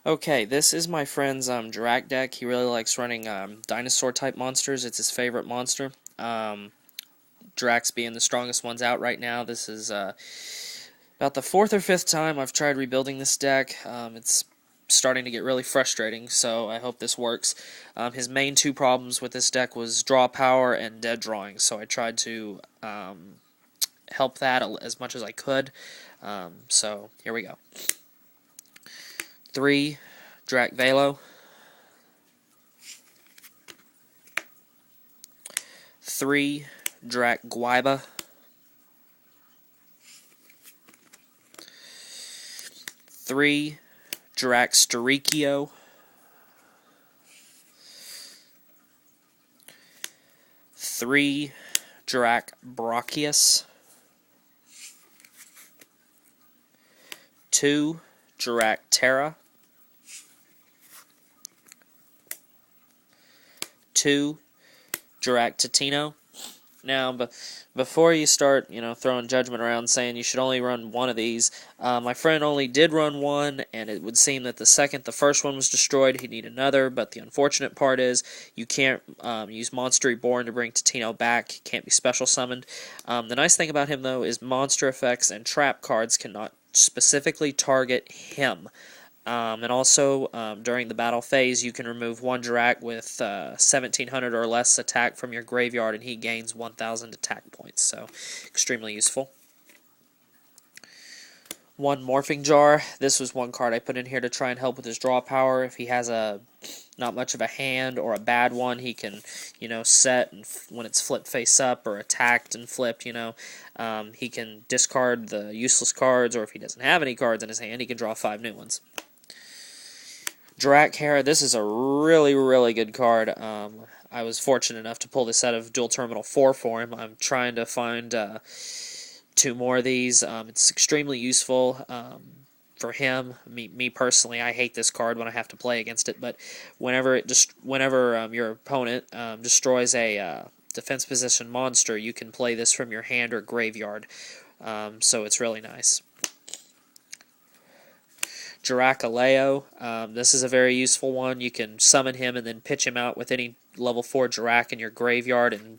Okay, this is my friend's Jurrac deck. He really likes running dinosaur-type monsters. It's his favorite monster. Jurrac's being the strongest ones out right now. This is about the fourth or fifth time I've tried rebuilding this deck. It's starting to get really frustrating, so I hope this works. His main two problems with this deck was draw power and dead drawing, so I tried to help that as much as I could. So here we go. 3 Jurrac Velo, 3 Jurrac Guaiba, 3 Jurrac Starikio, 3 Jurrac Brachius, 2 Jurrac Terra, 2 Jurrac Totino. Now, before you start, throwing judgment around saying you should only run one of these, my friend only did run one, and it would seem that the first one was destroyed, he'd need another, but the unfortunate part is you can't use Monster Reborn to bring Totino back. He can't be special summoned. The nice thing about him, though, is monster effects and trap cards cannot specifically target him. And also, during the battle phase, you can remove one Jurrac with 1,700 or less attack from your graveyard, and he gains 1,000 attack points, so extremely useful. 1 Morphing Jar. This was one card I put in here to try and help with his draw power. If he has not much of a hand or a bad one, he can, set and when it's flipped face up or attacked and flipped, he can discard the useless cards, or if he doesn't have any cards in his hand, he can draw 5 new ones. Jurrac Hera, this is a really, really good card. I was fortunate enough to pull this out of Dual Terminal 4 for him. I'm trying to find 2 more of these. It's extremely useful for him. Me personally, I hate this card when I have to play against it, but whenever your opponent destroys a defense position monster, you can play this from your hand or graveyard. So it's really nice. Jurrac. This is a very useful one. You can summon him and then pitch him out with any level 4 Jurrac in your graveyard and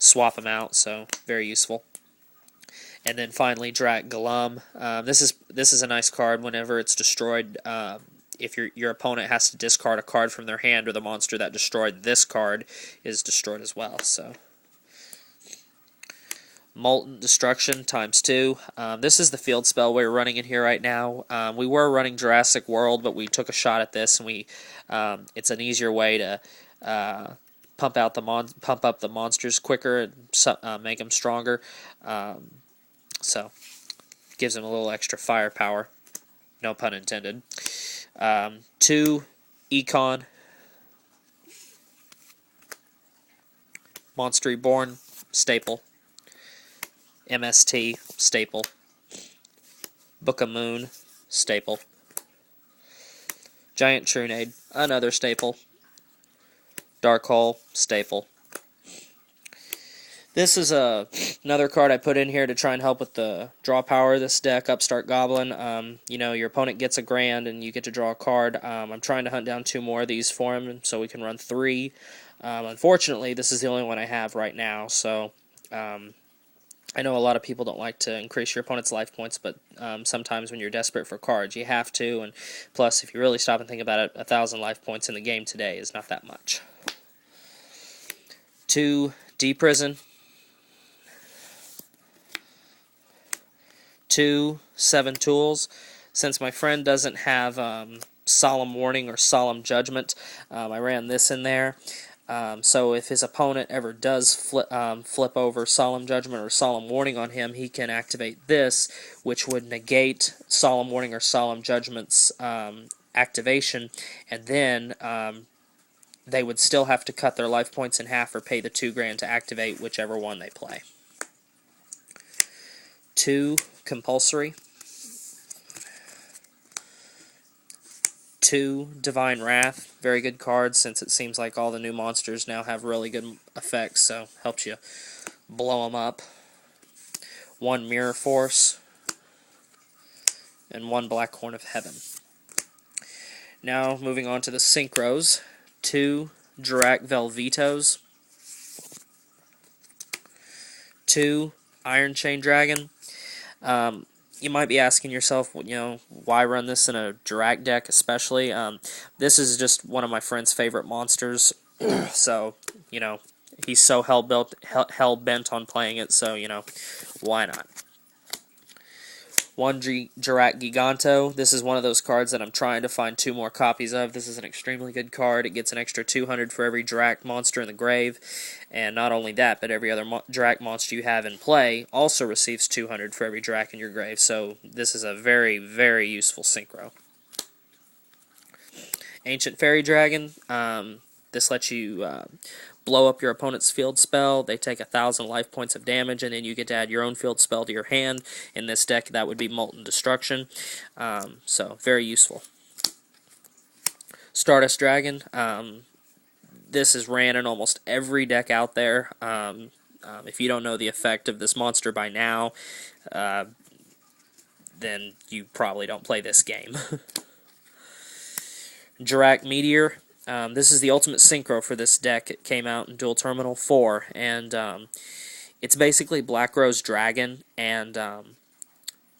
swap him out, so very useful. And then finally, Jurrac Galum. This is a nice card whenever it's destroyed. If your opponent has to discard a card from their hand, or the monster that destroyed this card is destroyed as well, so... Molten Destruction ×2. This is the field spell we're running in here right now. We were running Jurassic World, but we took a shot at this, and it's an easier way to pump up the monsters quicker and make them stronger. So gives them a little extra firepower. No pun intended. 2 Econ, Monster Reborn staple. MST, staple. Book of Moon, staple. Giant Trunade, another staple. Dark Hole, staple. This is another card I put in here to try and help with the draw power of this deck, Upstart Goblin. Your opponent gets a grand and you get to draw a card. I'm trying to hunt down 2 more of these for him so we can run 3. Unfortunately, this is the only one I have right now, so... I know a lot of people don't like to increase your opponent's life points, but sometimes when you're desperate for cards, you have to, and plus, if you really stop and think about it, 1,000 life points in the game today is not that much. 2 D-Prison, 2 7 Tools. Since my friend doesn't have Solemn Warning or Solemn Judgment, I ran this in there. So if his opponent ever does flip over Solemn Judgment or Solemn Warning on him, he can activate this, which would negate Solemn Warning or Solemn Judgment's activation, and then they would still have to cut their life points in half or pay the 2 grand to activate whichever one they play. 2 Compulsory, 2 Divine Wrath, very good card since it seems like all the new monsters now have really good effects, so helps you blow them up. 1 Mirror Force, and 1 Black Horn of Heaven. Now, moving on to the Synchros. 2 Jurrac Velvetos. 2 Iron Chain Dragon. You might be asking yourself, why run this in a Jurrac deck especially? This is just one of my friend's favorite monsters, so, he's so hell-bent on playing it, so, why not? 1 Jurrac Giganto. This is one of those cards that I'm trying to find 2 more copies of. This is an extremely good card. It gets an extra 200 for every Jurrac monster in the grave. And not only that, but every other Jurrac monster you have in play also receives 200 for every Jurrac in your grave. So this is a very, very useful synchro. Ancient Fairy Dragon. This lets you blow up your opponent's field spell. They take 1,000 life points of damage, and then you get to add your own field spell to your hand. In this deck, that would be Molten Destruction. So, very useful. Stardust Dragon. This is ran in almost every deck out there. If you don't know the effect of this monster by now, then you probably don't play this game. Jurrac Meteor. This is the ultimate synchro for this deck. It came out in Dual Terminal 4, and it's basically Black Rose Dragon, and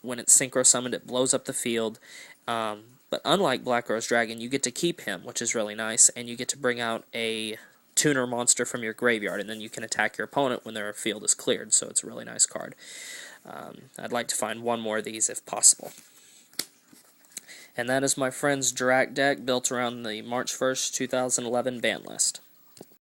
when it's synchro summoned, it blows up the field. But unlike Black Rose Dragon, you get to keep him, which is really nice, and you get to bring out a tuner monster from your graveyard, and then you can attack your opponent when their field is cleared, so it's a really nice card. I'd like to find 1 more of these if possible. And that is my friend's Jurrac deck built around the March 1st, 2011 ban list.